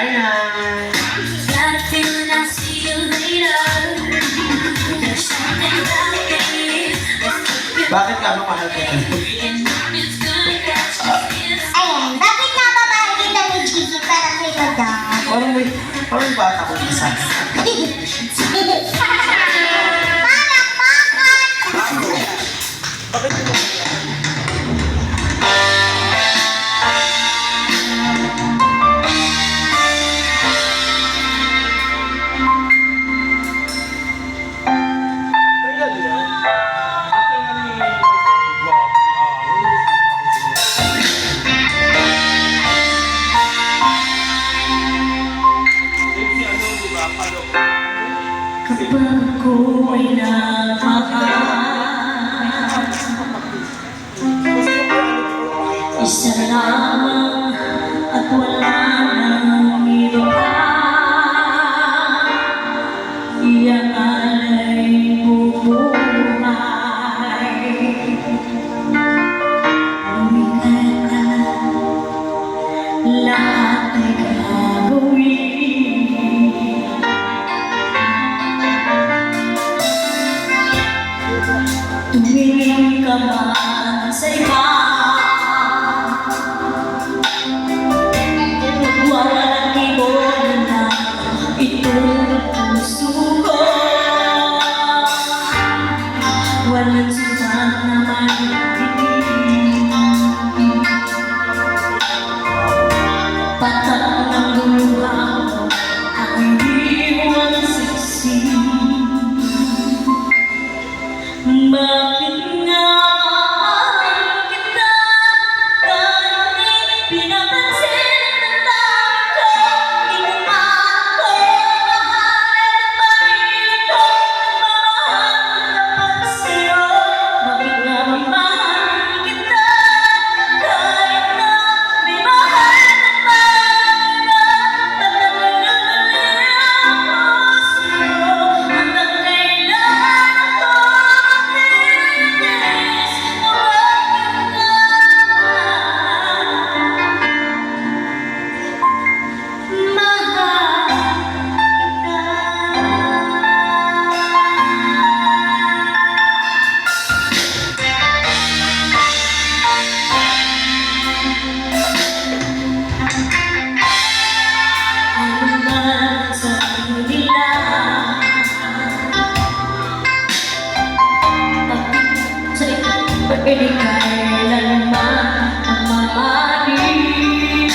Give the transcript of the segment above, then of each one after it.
Bye-bye. Got a feeling I'll see you later. There's something about me. Bakit ka mahal ka? Ayan, bakit nababahay kita ni Gigi para kay Madam? Parang bata ko isa. Bakit mo? Kapag ako'y nagmahal, isa lang at wala nang iba pa, iyan ay bubuhay. Lumikay ka, lahat ay gagawin. Tumingin ka man sa iba, magwawalang ibon na itong puso ko. Walang sumat naman ibig, patak ng luha mo ang iyong siksi. Bakit nga mahal kita kahit di pinapansin ang tawag ko? Inuman ko, mahal at pag-ibig ko, nagmamahal naman sa'yo. Bakit nga mahal kita kahit na may mahal na pag-iba? Tatanggol na mali ako sa'yo. Hanggang kailan ako hindi kailanman mamahalin.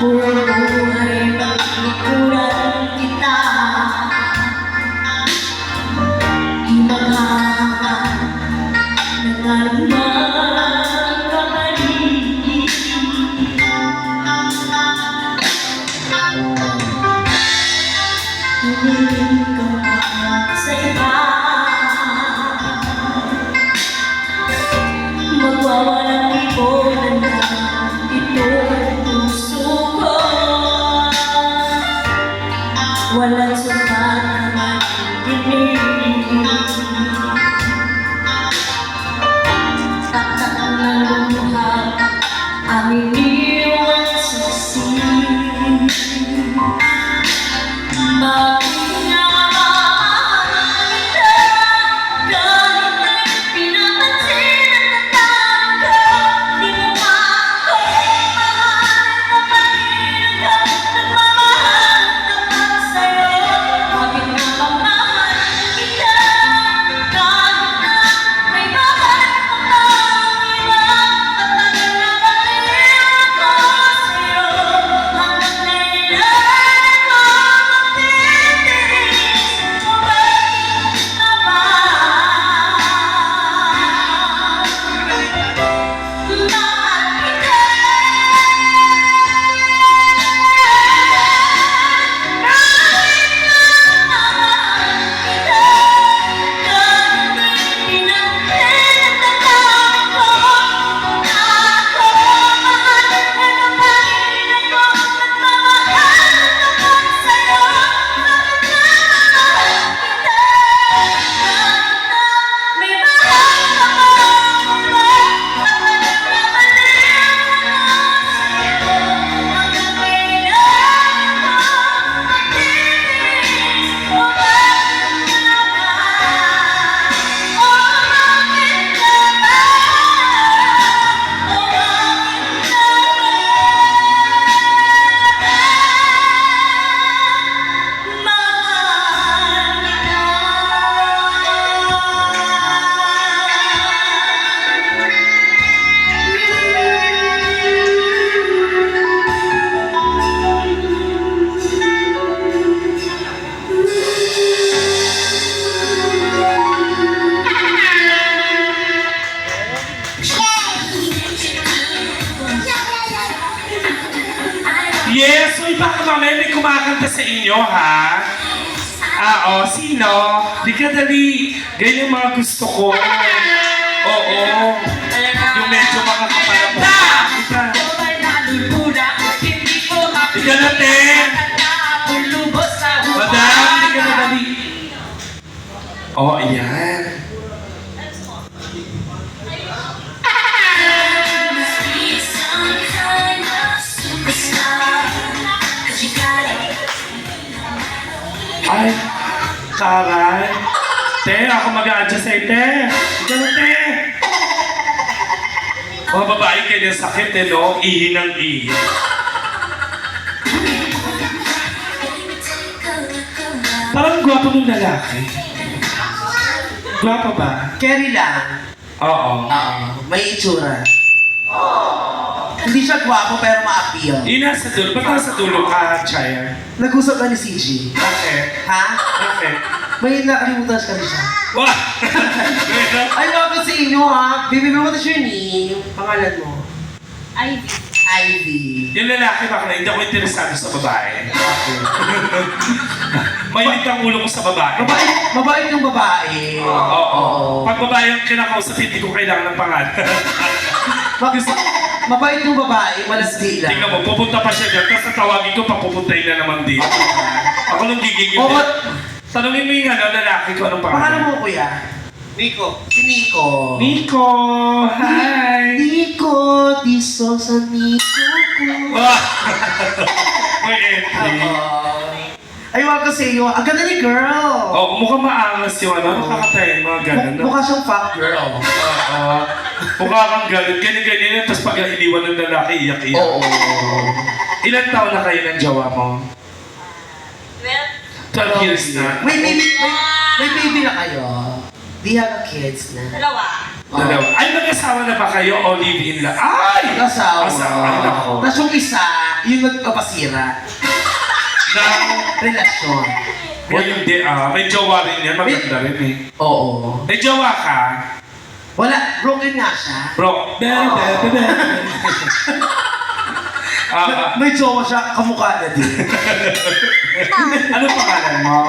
Buong buhay pagkukulan kita, di maghahanap ng anumang kapaligid. Tumingin ka sa iba, magwawalang ibon na itong puso ko. Walang sumat naman ibig, tatak ng luha ang iniwang saksi. Bakit nga mahal kita kahit di pinapansin ang tawag ko? Inuman ko, mahal na pag-ibig ko, nagmamahal naman sa'yo. Bakit nga mahal kita kahit na may mahal na pag-iba? At tagal na baliw ako sa'yo. Hanggang kailan Yes, uy, baka mamaya may kumakanta sa inyo, ha? Sino? Di ka dali. Ganyan yung mga gusto ko. Oo. Yung medyo mga kapalamuha. Di ka na, te. Madam, di ka na dali. Oh, ayan. Must be some kind of superstar. 'Cause you got it. Ay, karay. Te, ako mag-a-adjust sa'yo, te. Ikaw na, te. Mga babae kayo ng sakit, eh, no? Ihi ng ihi. Baby, take a look around. Parang gwapo ng lalaki. Gwapo ba? Carry lang. Oo. May itsura. Hindi siya gwapo pero ma-appeal. Yun nasa dulo. Ba't nasa dulo ka, Chaya? Nag-usap ka ni CG. Bakit? Ha? Bakit? May nakalimutan ka rin siya. Wah! Ay, wag sa inyo ha. Baby, what is your name? Pangalan mo? Ivy. Ivy. Yung lalaki baka na hindi ako interesado sa babae. Mainit ang ulo ko sa babae. Mabait yung babae. Oo. Pag babae ang kinakausap, hindi ko kailangan ng pangalan. Mabait yung babae, malasdi lang. Tingnan mo, pupunta pa siya dyan, tapos natawagin ko, papupuntahin na naman dito. Ako nung gigigil. Oo. Tanungin mo yung lalaki ko, anong Pangalan pangalan? mo, kuya? Nico. Si Nico. Nico! Hi! Nico, di Sosa Nico ko. Ah! May entry. Ay, wag kasi yun. Ang ganda ni girl. Oh, mukhang maangas yung ano, nakakatayin, mga ganun. No? Mukha siyang fat girl. Oo. Mukha kang galit, ganyan-ganyan yan, tapos pag iniwan ng lalaki, iyak-iyak. Oo. Ilan taon na kayo ng jowa mo? Well, 12 years na. May baby na kayo. Do you have kids na? dalawa. Dalawa. Ay, mag-asawa na ba kayo o live-in lang? Ay! Asawa. Asawa. Ay, nako. Tapos yung isa, yung nagpapasira. Ng... Relasyon. O hindi, may jowa rin yan, maganda rin eh. Oo. May jowa ka? Wala, broken nga siya. Bro, May jowa siya, kamukha na din. ano pangalan mo?